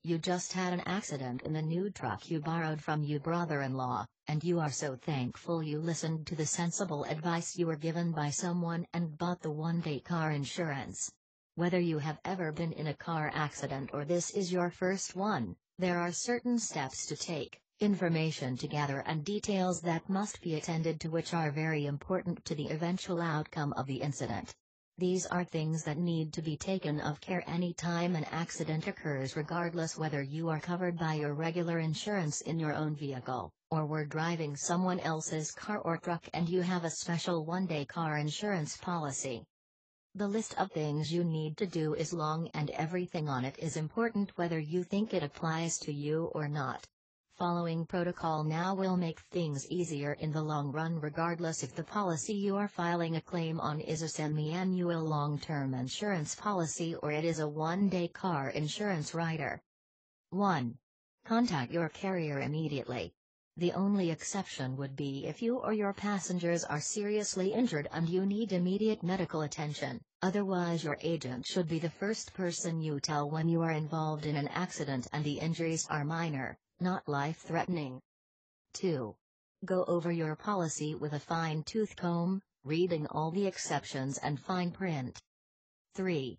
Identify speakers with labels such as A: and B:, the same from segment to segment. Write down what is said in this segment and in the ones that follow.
A: You just had an accident in the new truck you borrowed from your brother-in-law, and you are so thankful you listened to the sensible advice you were given by someone and bought the one-day car insurance. Whether you have ever been in a car accident or this is your first one, there are certain steps to take, information to gather and details that must be attended to which are very important to the eventual outcome of the incident. These are things that need to be taken of care any time an accident occurs, regardless whether you are covered by your regular insurance in your own vehicle, or were driving someone else's car or truck and you have a special one-day car insurance policy. The list of things you need to do is long and everything on it is important whether you think it applies to you or not. Following protocol now will make things easier in the long run regardless if the policy you are filing a claim on is a semi-annual long-term insurance policy or it is a one-day car insurance rider. 1. Contact your carrier immediately. The only exception would be if you or your passengers are seriously injured and you need immediate medical attention, otherwise your agent should be the first person you tell when you are involved in an accident and the injuries are minor, not life-threatening. 2. Go over your policy with a fine-tooth comb, reading all the exceptions and fine print. 3.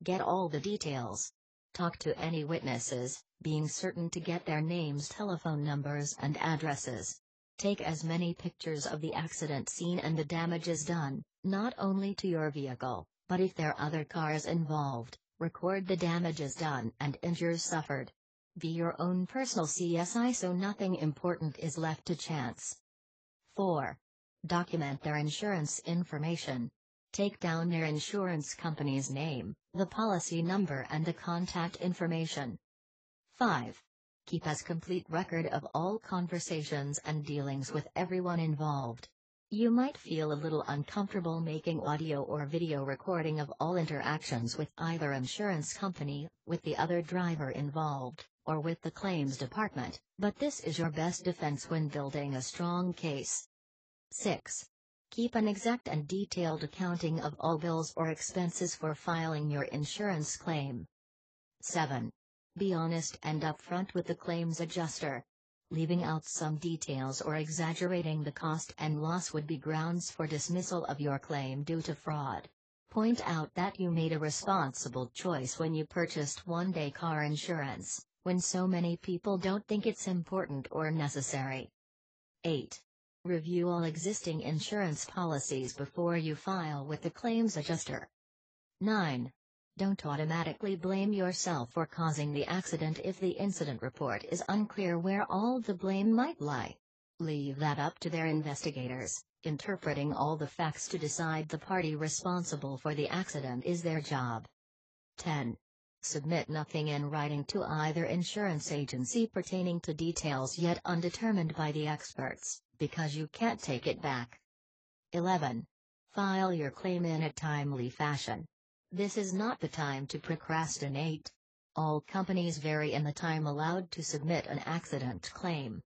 A: Get all the details. Talk to any witnesses, being certain to get their names, telephone numbers and addresses. Take as many pictures of the accident scene and the damages done, not only to your vehicle, but if there are other cars involved, record the damages done and injuries suffered. Be your own personal CSI so nothing important is left to chance. 4. Document their insurance information. Take down their insurance company's name, the policy number and the contact information. 5. Keep as complete record of all conversations and dealings with everyone involved. You might feel a little uncomfortable making audio or video recording of all interactions with either insurance company, with the other driver involved, or with the claims department, but this is your best defense when building a strong case. 6. Keep an exact and detailed accounting of all bills or expenses for filing your insurance claim. 7. Be honest and upfront with the claims adjuster. Leaving out some details or exaggerating the cost and loss would be grounds for dismissal of your claim due to fraud. Point out that you made a responsible choice when you purchased one-day car insurance, when so many people don't think it's important or necessary. 8. Review all existing insurance policies before you file with the claims adjuster. 9. Don't automatically blame yourself for causing the accident if the incident report is unclear where all the blame might lie. Leave that up to their investigators. Interpreting all the facts to decide the party responsible for the accident is their job. 10. Submit nothing in writing to either insurance agency pertaining to details yet undetermined by the experts, because you can't take it back. 11. File your claim in a timely fashion. This is not the time to procrastinate. All companies vary in the time allowed to submit an accident claim.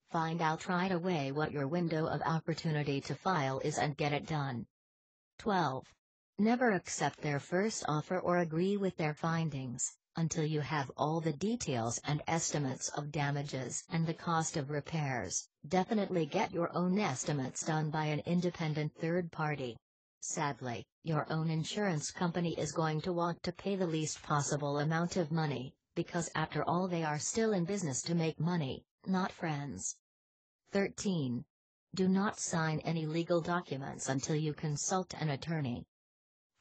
A: Find out right away what your window of opportunity to file is and get it done. 12. Never accept their first offer or agree with their findings, until you have all the details and estimates of damages and the cost of repairs. Definitely get your own estimates done by an independent third party. Sadly, your own insurance company is going to want to pay the least possible amount of money, because after all they are still in business to make money, not friends. 13. Do not sign any legal documents until you consult an attorney.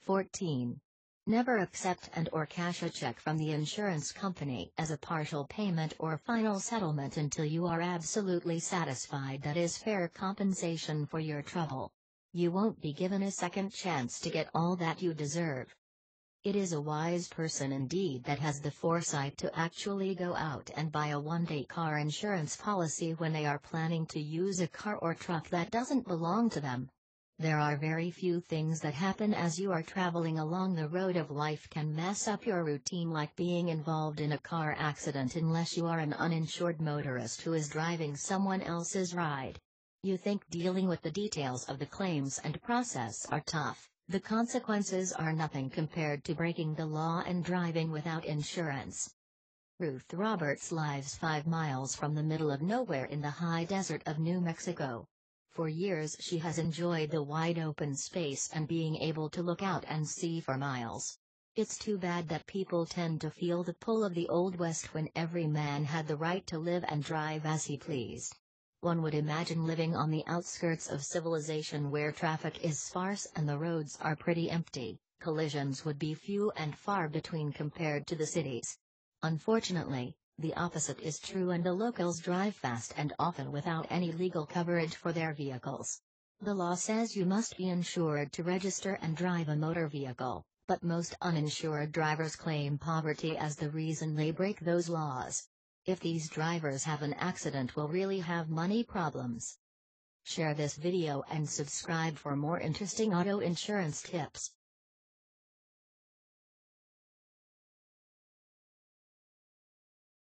A: 14. Never accept and/or cash a check from the insurance company as a partial payment or final settlement until you are absolutely satisfied that is fair compensation for your trouble. You won't be given a second chance to get all that you deserve. It is a wise person indeed that has the foresight to actually go out and buy a one-day car insurance policy when they are planning to use a car or truck that doesn't belong to them. There are very few things that happen as you are traveling along the road of life can mess up your routine like being involved in a car accident unless you are an uninsured motorist who is driving someone else's ride. You think dealing with the details of the claims and process are tough. The consequences are nothing compared to breaking the law and driving without insurance. Ruth Roberts lives 5 miles from the middle of nowhere in the high desert of New Mexico. For years she has enjoyed the wide open space and being able to look out and see for miles. It's too bad that people tend to feel the pull of the Old West when every man had the right to live and drive as he pleased. One would imagine living on the outskirts of civilization where traffic is sparse and the roads are pretty empty, collisions would be few and far between compared to the cities. Unfortunately, the opposite is true and the locals drive fast and often without any legal coverage for their vehicles. The law says you must be insured to register and drive a motor vehicle, but most uninsured drivers claim poverty as the reason they break those laws. If these drivers have an accident, we'll really have money problems. Share this video and subscribe for more interesting auto insurance tips.